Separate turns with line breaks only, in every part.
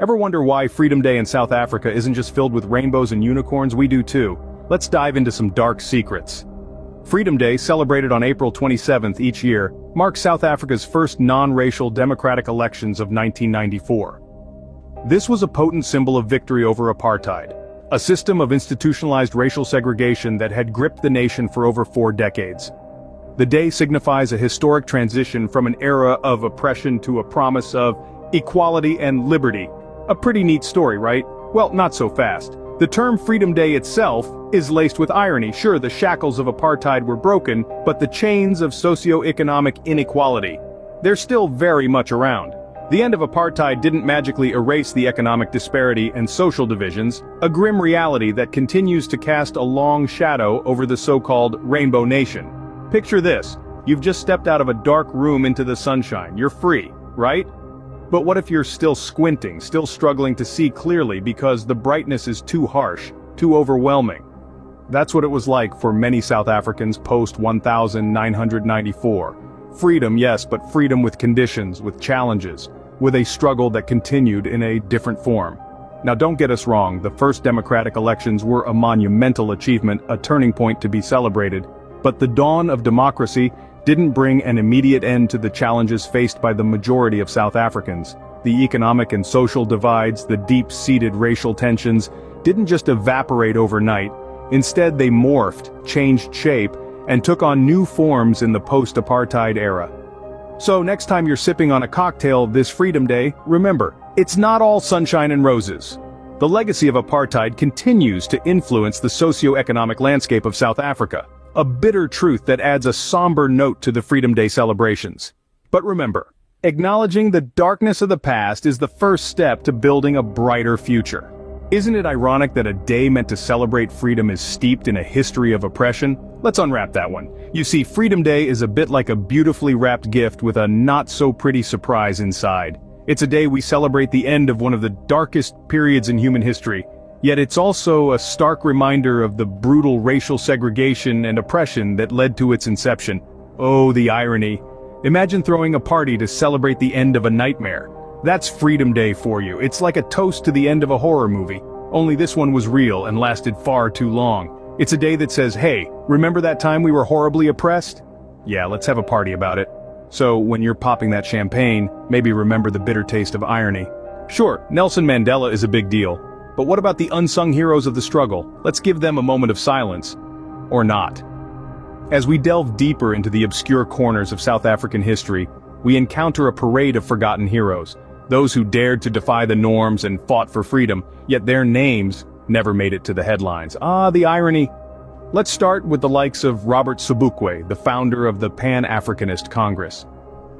Ever wonder why Freedom Day in South Africa isn't just filled with rainbows and unicorns? We do too. Let's dive into some dark secrets. Freedom Day, celebrated on April 27th each year, marks South Africa's first non-racial democratic elections of 1994. This was a potent symbol of victory over apartheid, a system of institutionalized racial segregation that had gripped the nation for over 4 decades. The day signifies a historic transition from an era of oppression to a promise of equality and liberty. A pretty neat story, right? Well, not so fast. The term Freedom Day itself is laced with irony. Sure, the shackles of apartheid were broken, but the chains of socio-economic inequality, they're still very much around. The end of apartheid didn't magically erase the economic disparity and social divisions, a grim reality that continues to cast a long shadow over the so-called Rainbow Nation. Picture this: you've just stepped out of a dark room into the sunshine. You're free, right? But what if you're still squinting, still struggling to see clearly because the brightness is too harsh, too overwhelming? That's what it was like for many South Africans post-1994. Freedom, yes, but freedom with conditions, with challenges, with a struggle that continued in a different form. Now don't get us wrong, the first democratic elections were a monumental achievement, a turning point to be celebrated. But the dawn of democracy didn't bring an immediate end to the challenges faced by the majority of South Africans. The economic and social divides, the deep-seated racial tensions, didn't just evaporate overnight. Instead, they morphed, changed shape, and took on new forms in the post-apartheid era. So next time you're sipping on a cocktail this Freedom Day, remember, it's not all sunshine and roses. The legacy of apartheid continues to influence the socio-economic landscape of South Africa, a bitter truth that adds a somber note to the Freedom Day celebrations. But remember, acknowledging the darkness of the past is the first step to building a brighter future. Isn't it ironic that a day meant to celebrate freedom is steeped in a history of oppression? Let's unwrap that one. You see, Freedom Day is a bit like a beautifully wrapped gift with a not-so-pretty surprise inside. It's a day we celebrate the end of one of the darkest periods in human history, yet it's also a stark reminder of the brutal racial segregation and oppression that led to its inception. Oh, the irony. Imagine throwing a party to celebrate the end of a nightmare. That's Freedom Day for you. It's like a toast to the end of a horror movie, only this one was real and lasted far too long. It's a day that says, hey, remember that time we were horribly oppressed? Yeah, let's have a party about it. So, when you're popping that champagne, maybe remember the bitter taste of irony. Sure, Nelson Mandela is a big deal, but what about the unsung heroes of the struggle? Let's give them a moment of silence. Or not. As we delve deeper into the obscure corners of South African history, we encounter a parade of forgotten heroes. Those who dared to defy the norms and fought for freedom, yet their names never made it to the headlines. Ah, the irony. Let's start with the likes of Robert Sobukwe, the founder of the Pan-Africanist Congress.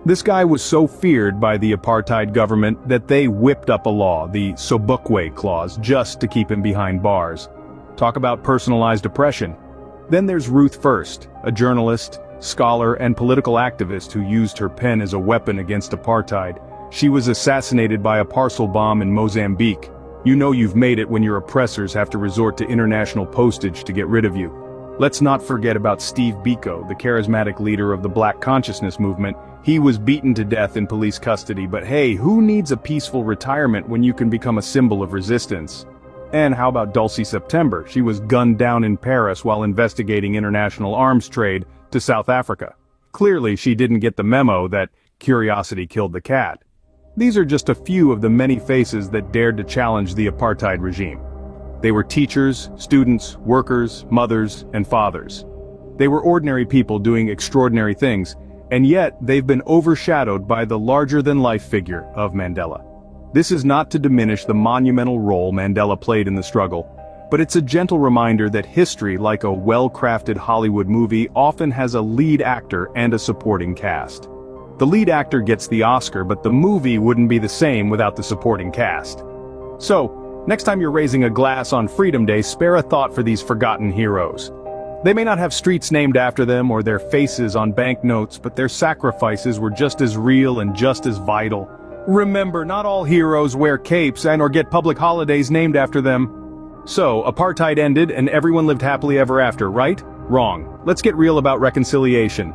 This guy was so feared by the apartheid government that they whipped up a law, the Sobukwe Clause, just to keep him behind bars. Talk about personalized oppression. Then there's Ruth First, a journalist, scholar, and political activist who used her pen as a weapon against apartheid. She was assassinated by a parcel bomb in Mozambique. You know you've made it when your oppressors have to resort to international postage to get rid of you. Let's not forget about Steve Biko, the charismatic leader of the Black Consciousness movement. He was beaten to death in police custody, but hey, who needs a peaceful retirement when you can become a symbol of resistance? And how about Dulcie September? She was gunned down in Paris while investigating international arms trade to South Africa. Clearly, she didn't get the memo that curiosity killed the cat. These are just a few of the many faces that dared to challenge the apartheid regime. They were teachers, students, workers, mothers, and fathers. They were ordinary people doing extraordinary things, and yet they've been overshadowed by the larger-than-life figure of Mandela. This is not to diminish the monumental role Mandela played in the struggle, but it's a gentle reminder that history, like a well-crafted Hollywood movie, often has a lead actor and a supporting cast. The lead actor gets the Oscar, but the movie wouldn't be the same without the supporting cast. So, next time you're raising a glass on Freedom Day, spare a thought for these forgotten heroes. They may not have streets named after them or their faces on banknotes, but their sacrifices were just as real and just as vital. Remember, not all heroes wear capes and or get public holidays named after them. So, apartheid ended and everyone lived happily ever after, right? Wrong. Let's get real about reconciliation.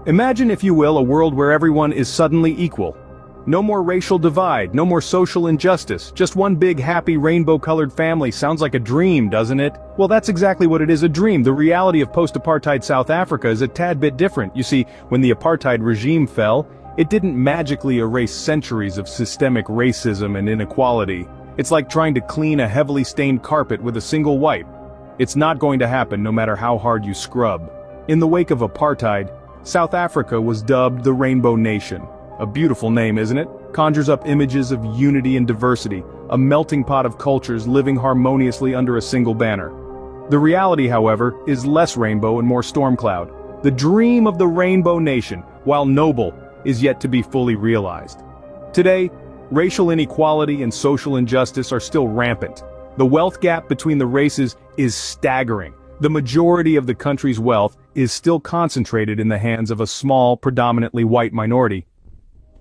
Imagine, if you will, a world where everyone is suddenly equal. No more racial divide, no more social injustice, just one big happy rainbow-colored family. Sounds like a dream, doesn't it? Well, that's exactly what it is, a dream. The reality of post-apartheid South Africa is a tad bit different. You see, when the apartheid regime fell, it didn't magically erase centuries of systemic racism and inequality. It's like trying to clean a heavily stained carpet with a single wipe. It's not going to happen no matter how hard you scrub. In the wake of apartheid, South Africa was dubbed the Rainbow Nation. A beautiful name, isn't it? Conjures up images of unity and diversity, a melting pot of cultures living harmoniously under a single banner. The reality, however, is less rainbow and more storm cloud. The dream of the Rainbow Nation, while noble, is yet to be fully realized. Today, racial inequality and social injustice are still rampant. The wealth gap between the races is staggering. The majority of the country's wealth is still concentrated in the hands of a small, predominantly white minority.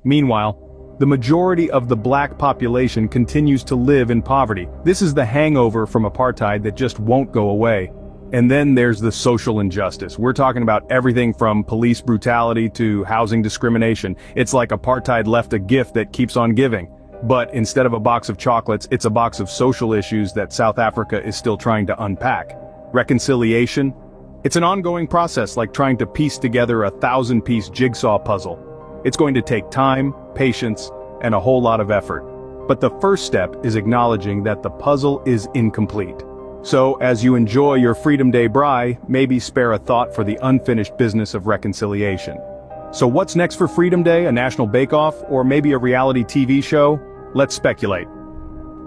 Meanwhile, the majority of the black population continues to live in poverty. This is the hangover from apartheid that just won't go away. And then there's the social injustice. We're talking about everything from police brutality to housing discrimination. It's like apartheid left a gift that keeps on giving. But instead of a box of chocolates, it's a box of social issues that South Africa is still trying to unpack. Reconciliation? It's an ongoing process, like trying to piece together a 1,000-piece jigsaw puzzle. It's going to take time, patience, and a whole lot of effort. But the first step is acknowledging that the puzzle is incomplete. So, as you enjoy your Freedom Day braai, maybe spare a thought for the unfinished business of reconciliation. So what's next for Freedom Day? A national bake-off? Or maybe a reality TV show? Let's speculate.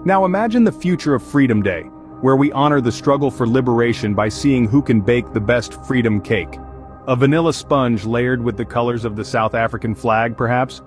Now imagine the future of Freedom Day, where we honor the struggle for liberation by seeing who can bake the best freedom cake. A vanilla sponge layered with the colors of the South African flag, perhaps?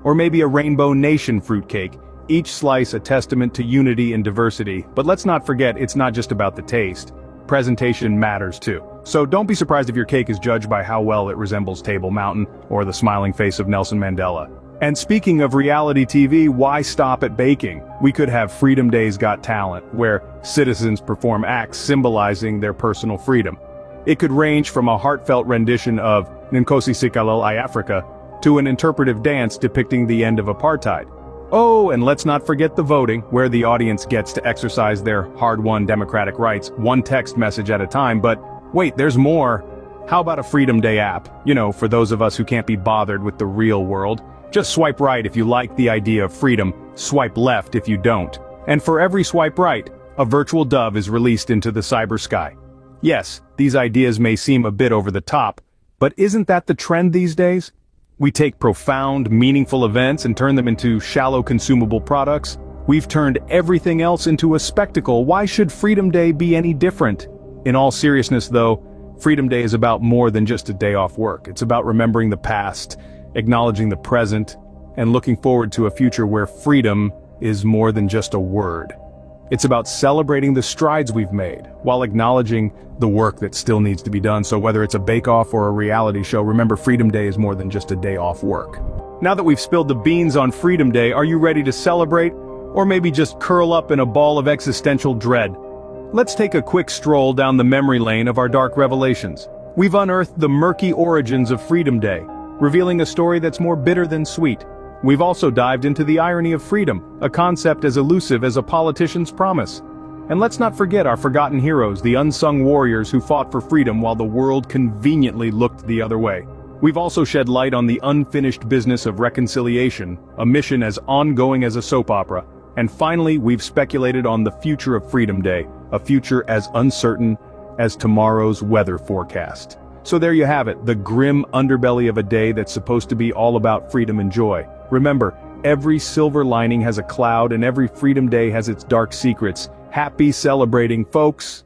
Or maybe a Rainbow Nation fruitcake, each slice a testament to unity and diversity. But let's not forget, it's not just about the taste. Presentation matters too. So don't be surprised if your cake is judged by how well it resembles Table Mountain or the smiling face of Nelson Mandela. And speaking of reality TV, why stop at baking? We could have Freedom Day's Got Talent, where citizens perform acts symbolizing their personal freedom. It could range from a heartfelt rendition of Nkosi Sikelel' iAfrika to an interpretive dance depicting the end of apartheid. Oh, and let's not forget the voting, where the audience gets to exercise their hard-won democratic rights, one text message at a time. But wait, there's more. How about a Freedom Day app? You know, for those of us who can't be bothered with the real world. Just swipe right if you like the idea of freedom, swipe left if you don't. And for every swipe right, a virtual dove is released into the cyber sky. Yes, these ideas may seem a bit over the top, but isn't that the trend these days? We take profound, meaningful events and turn them into shallow consumable products. We've turned everything else into a spectacle. Why should Freedom Day be any different? In all seriousness though, Freedom Day is about more than just a day off work. It's about remembering the past, acknowledging the present, and looking forward to a future where freedom is more than just a word. It's about celebrating the strides we've made, while acknowledging the work that still needs to be done. So whether it's a bake-off or a reality show, remember Freedom Day is more than just a day off work. Now that we've spilled the beans on Freedom Day, are you ready to celebrate? Or maybe just curl up in a ball of existential dread? Let's take a quick stroll down the memory lane of our dark revelations. We've unearthed the murky origins of Freedom Day, revealing a story that's more bitter than sweet. We've also dived into the irony of freedom, a concept as elusive as a politician's promise. And let's not forget our forgotten heroes, the unsung warriors who fought for freedom while the world conveniently looked the other way. We've also shed light on the unfinished business of reconciliation, a mission as ongoing as a soap opera. And finally, we've speculated on the future of Freedom Day, a future as uncertain as tomorrow's weather forecast. So there you have it, the grim underbelly of a day that's supposed to be all about freedom and joy. Remember, every silver lining has a cloud and every Freedom Day has its dark secrets. Happy celebrating, folks!